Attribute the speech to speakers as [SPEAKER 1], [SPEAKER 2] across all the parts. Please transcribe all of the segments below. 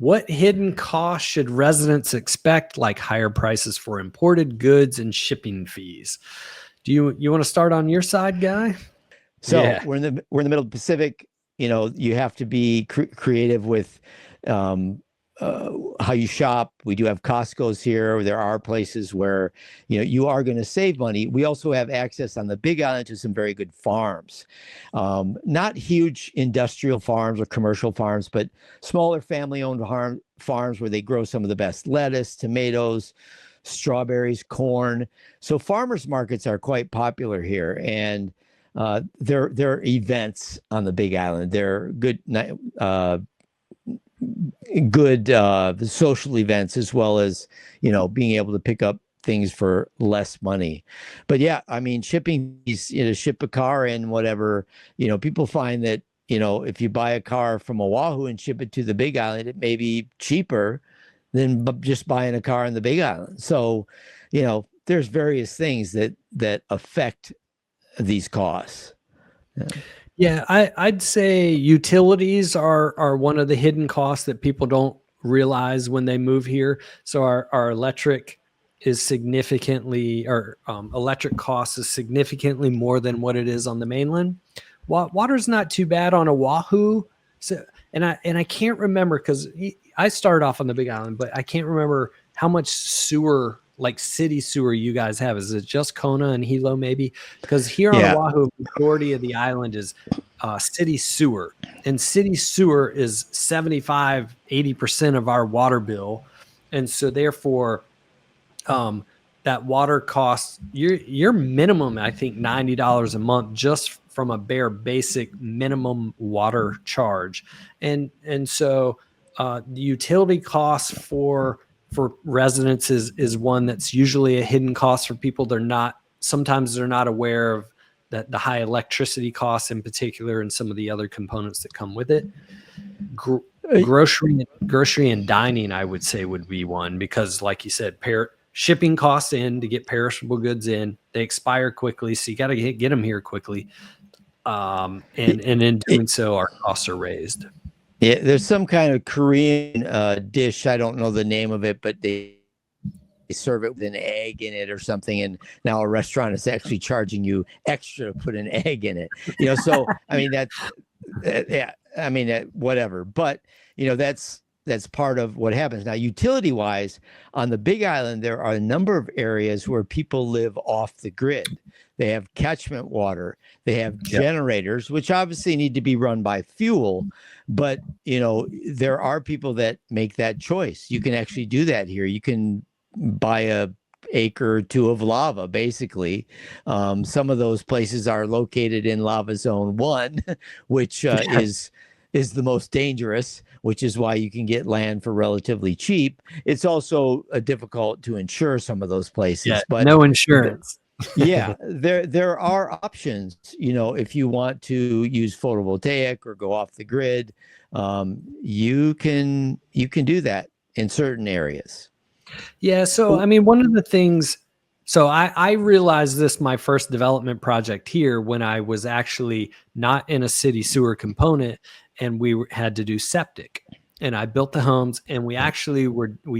[SPEAKER 1] What hidden costs should residents expect, like higher prices for imported goods and shipping fees? Do you want to start on your side, Guy?
[SPEAKER 2] So
[SPEAKER 1] Yeah.
[SPEAKER 2] we're in the middle of the Pacific. You have to be creative with um, how you shop. We do have Costco's here. There are places where you are going to save money. We also have access on the Big Island to some very good farms, not huge industrial farms or commercial farms, but smaller family-owned farms where they grow some of the best lettuce, tomatoes, strawberries, corn. So farmers markets are quite popular here, and there are events on the Big Island. They're good social events, as well as being able to pick up things for less money. But yeah, I mean, shipping these, ship a car in, whatever, people find that if you buy a car from Oahu and ship it to the Big Island, it may be cheaper than just buying a car on the Big Island. So there's various things that affect these costs.
[SPEAKER 1] Yeah, I'd say utilities are one of the hidden costs that people don't realize when they move here. So our electric is significantly, or electric cost is significantly more than what it is on the mainland. Water's not too bad on Oahu. So, and I can't remember, because I started off on the Big Island, but I can't remember how much sewer, like city sewer, you guys have. Is it just Kona and Hilo maybe? Because here on Oahu, majority of the island is city sewer, and city sewer is 75-80% of our water bill. And so therefore that water costs your minimum, I think, $90 a month just from a bare basic minimum water charge. And so the utility costs for residents is one that's usually a hidden cost for people. Sometimes they're not aware of that, the high electricity costs in particular, and some of the other components that come with it. Grocery and dining, I would say, would be one, because like you said, shipping costs in to get perishable goods in, they expire quickly, so you got to get them here quickly. And in doing so, our costs are raised.
[SPEAKER 2] Yeah, there's some kind of Korean dish. I don't know the name of it, but they serve it with an egg in it or something. And now a restaurant is actually charging you extra to put an egg in it. So I mean yeah, I mean whatever. But that's part of what happens. Now, utility wise, on the Big Island, there are a number of areas where people live off the grid. They have catchment water. They have generators, which obviously need to be run by fuel. But, there are people that make that choice. You can actually do that here. You can buy a acre or two of lava, basically. Some of those places are located in Lava Zone 1, which is the most dangerous, which is why you can get land for relatively cheap. It's also difficult to insure some of those places, but
[SPEAKER 1] no insurance.
[SPEAKER 2] Yeah, there are options. If you want to use photovoltaic or go off the grid, you can do that in certain areas.
[SPEAKER 1] Yeah. So, I mean, one of the things, so I realized this, my first development project here, when I was actually not in a city sewer component, and we had to do septic, and I built the homes, and we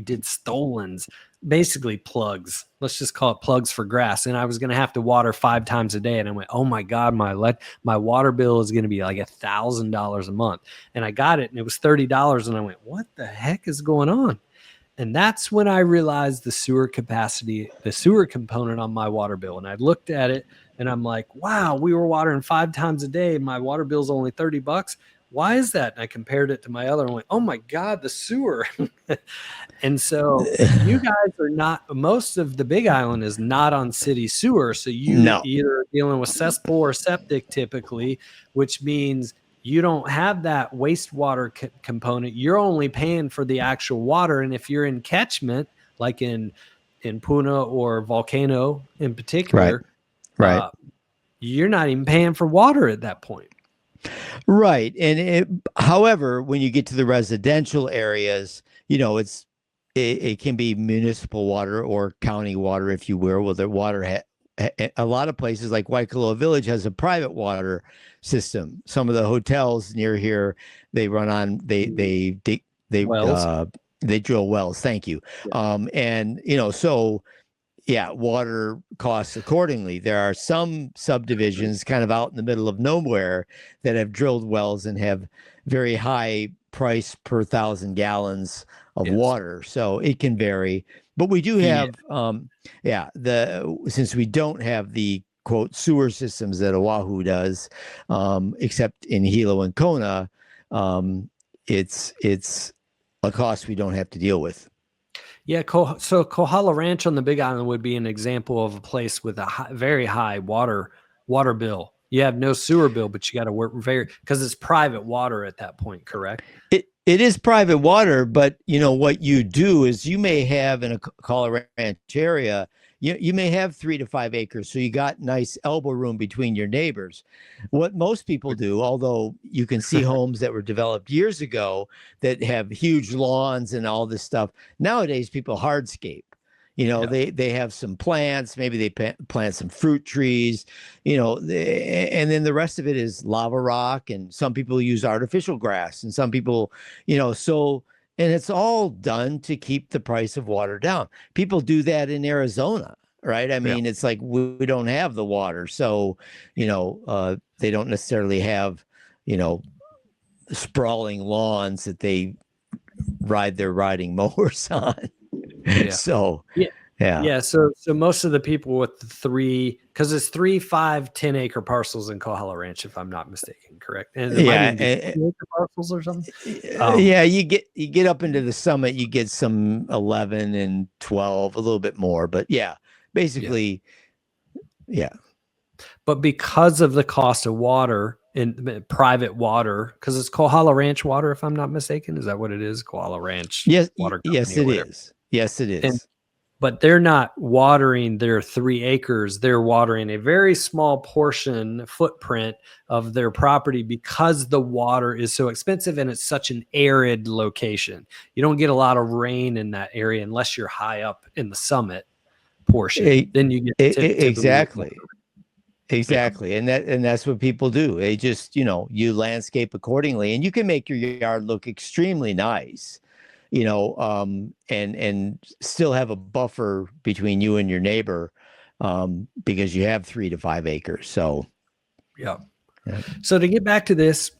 [SPEAKER 1] did stolons, basically plugs. Let's just call it plugs for grass. And I was going to have to water 5 times a day. And I went, oh my God, my water bill is going to be like $1,000 a month. And I got it, and it was $30. And I went, what the heck is going on? And that's when I realized the sewer component on my water bill. And I looked at it, and I'm like, wow, we were watering 5 times a day. My water bill's only $30. Why is that? And I compared it to my other, and went, oh my God, the sewer. And so you guys are not, most of the Big Island is not on city sewer. So either dealing with cesspool or septic typically, which means you don't have that wastewater component. You're only paying for the actual water. And if you're in catchment, like in Puna or Volcano in particular,
[SPEAKER 2] right.
[SPEAKER 1] You're not even paying for water at that point.
[SPEAKER 2] Right. And however, when you get to the residential areas, it can be municipal water or county water, if you will. Well, the water, a lot of places like Waialae Village has a private water system. Some of the hotels near here, they run on, they they
[SPEAKER 1] Wells.
[SPEAKER 2] they drill wells. Thank you.
[SPEAKER 1] Yeah.
[SPEAKER 2] And so yeah, water costs accordingly. There are some subdivisions kind of out in the middle of nowhere that have drilled wells and have very high price per 1,000 gallons of
[SPEAKER 1] Yes.
[SPEAKER 2] water. So it can vary. But we do
[SPEAKER 1] Yeah.
[SPEAKER 2] have, since we don't have the quote sewer systems that Oahu does, except in Hilo and Kona, it's a cost we don't have to deal with.
[SPEAKER 1] Yeah, so Kohala Ranch on the Big Island would be an example of a place with a very high water bill. You have no sewer bill, but you got to work because it's private water at that point, correct?
[SPEAKER 2] It is private water, but what you do is you may have in a Colorado Ranch area, you may have 3 to 5 acres, so you got nice elbow room between your neighbors. What most people do, although you can see homes that were developed years ago that have huge lawns and all this stuff, nowadays people hardscape.
[SPEAKER 1] Yeah.
[SPEAKER 2] They have some plants, maybe they plant some fruit trees, and then the rest of it is lava rock, and some people use artificial grass, and some people, and it's all done to keep the price of water down. People do that in Arizona, right? I mean, it's like we don't have the water, so they don't necessarily have sprawling lawns that they ride their riding mowers on.
[SPEAKER 1] Yeah.
[SPEAKER 2] So
[SPEAKER 1] yeah.
[SPEAKER 2] yeah.
[SPEAKER 1] Yeah. So most of the people with because it's 3, 5, 10 acre parcels in Kohala Ranch, if I'm not mistaken, correct? And it might even be 2 acre parcels or something.
[SPEAKER 2] Yeah, you get up into the summit, you get some 11 and 12, a little bit more, but yeah, basically, yeah.
[SPEAKER 1] But because of the cost of water in private water, because it's Kohala Ranch water, if I'm not mistaken, is that what it is? Kohala Ranch
[SPEAKER 2] Yes,
[SPEAKER 1] Water Company.
[SPEAKER 2] yes, it is. Yes, it is.
[SPEAKER 1] But they're not watering their 3 acres. They're watering a very small footprint of their property because the water is so expensive and it's such an arid location. You don't get a lot of rain in that area unless you're high up in the summit portion. Then you get
[SPEAKER 2] exactly. Exactly.
[SPEAKER 1] Yeah.
[SPEAKER 2] And that's what people do. They just, you landscape accordingly, and you can make your yard look extremely nice, and still have a buffer between you and your neighbor, because you have 3 to 5 acres. So,
[SPEAKER 1] yeah. So to get back to this,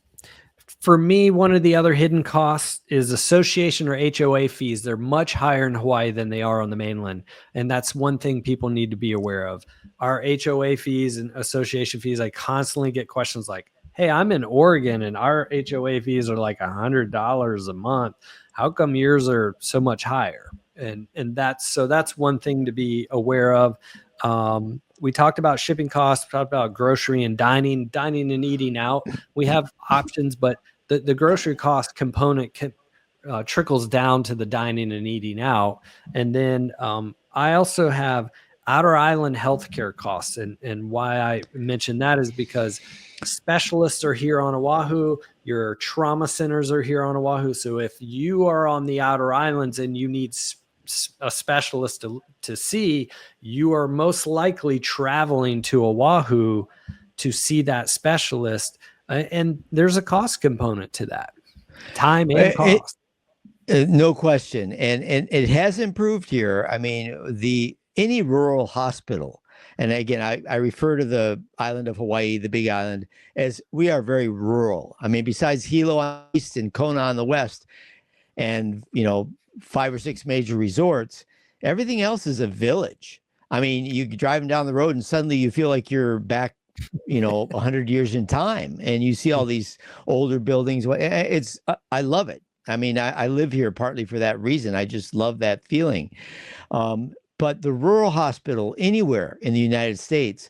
[SPEAKER 1] for me, one of the other hidden costs is association or HOA fees. They're much higher in Hawaii than they are on the mainland. And that's one thing people need to be aware of. Our HOA fees and association fees, I constantly get questions like, hey, I'm in Oregon and our HOA fees are like $100 a month. How come yours are so much higher? And that's one thing to be aware of. We talked about shipping costs, we talked about grocery and dining and eating out. We have options, but the grocery cost component trickles down to the dining and eating out. And then I also have outer island healthcare costs. And why I mention that is because specialists are here on Oahu, your trauma centers are here on Oahu. So if you are on the outer islands and you need a specialist to see, you are most likely traveling to Oahu to see that specialist. And there's a cost component to that, time and cost.
[SPEAKER 2] No question. And it has improved here. I mean, any rural hospital, and again, I refer to the island of Hawaii, the Big Island, as we are very rural. I mean, besides Hilo on the east and Kona on the west, and 5 or 6 major resorts, everything else is a village. I mean, you're driving down the road and suddenly you feel like you're back 100 years in time, and you see all these older buildings. I love it. I mean, I live here partly for that reason. I just love that feeling. But the rural hospital anywhere in the United States,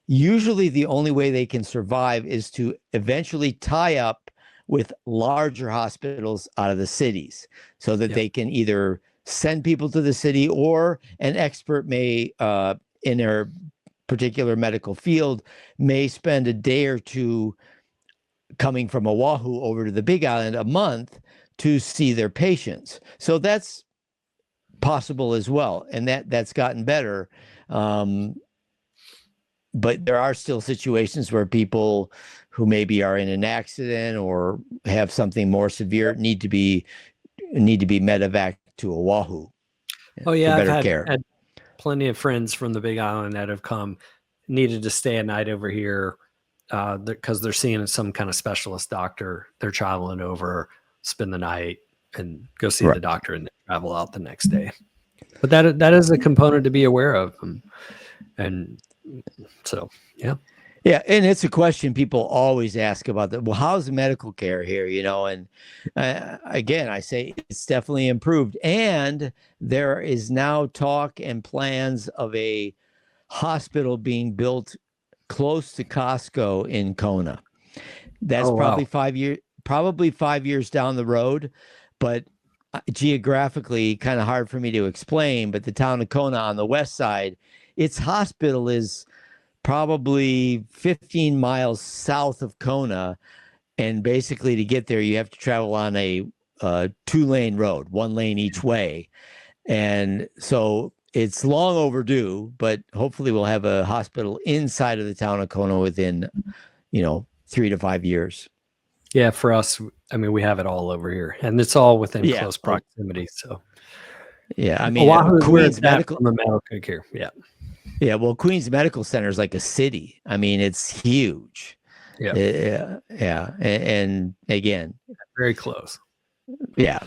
[SPEAKER 2] usually the only way they can survive is to eventually tie up with larger hospitals out of the cities, so that they can either send people to the city, or an expert may, in their particular medical field, may spend a day or two coming from Oahu over to the Big Island a month to see their patients. So that's possible as well, and that's gotten better. But there are still situations where people who maybe are in an accident or have something more severe need to be need to be medevac to Oahu
[SPEAKER 1] Oh
[SPEAKER 2] for
[SPEAKER 1] yeah, I've
[SPEAKER 2] better care.
[SPEAKER 1] had plenty of friends from the Big Island that have come, needed to stay a night over here because they're seeing some kind of specialist doctor. They're traveling over, spend the night, and go see
[SPEAKER 2] Right.
[SPEAKER 1] the doctor, and then travel out the next day. But that is a component to be aware of, and so yeah.
[SPEAKER 2] Yeah, and it's a question people always ask about that. Well, how's the medical care here? And again, I say it's definitely improved, and there is now talk and plans of a hospital being built close to Costco in Kona. That's
[SPEAKER 1] Oh, wow.
[SPEAKER 2] probably 5 years down the road, but geographically kind of hard for me to explain. But the town of Kona on the west side, its hospital is probably 15 miles south of Kona. And basically, to get there, you have to travel on a 2-lane road, 1 lane each way. And so it's long overdue, but hopefully we'll have a hospital inside of the town of Kona within, 3 to 5 years.
[SPEAKER 1] Yeah, for us, I mean, we have it all over here, and it's all within
[SPEAKER 2] Yeah.
[SPEAKER 1] close proximity. So
[SPEAKER 2] Yeah, I mean,
[SPEAKER 1] Oahu is where
[SPEAKER 2] Queens
[SPEAKER 1] it's at
[SPEAKER 2] Medical.
[SPEAKER 1] from a medical care. Yeah.
[SPEAKER 2] Yeah, well, Queens Medical Center is like a city. I mean, it's huge.
[SPEAKER 1] Yeah.
[SPEAKER 2] Yeah. And again,
[SPEAKER 1] Very close.
[SPEAKER 2] yeah.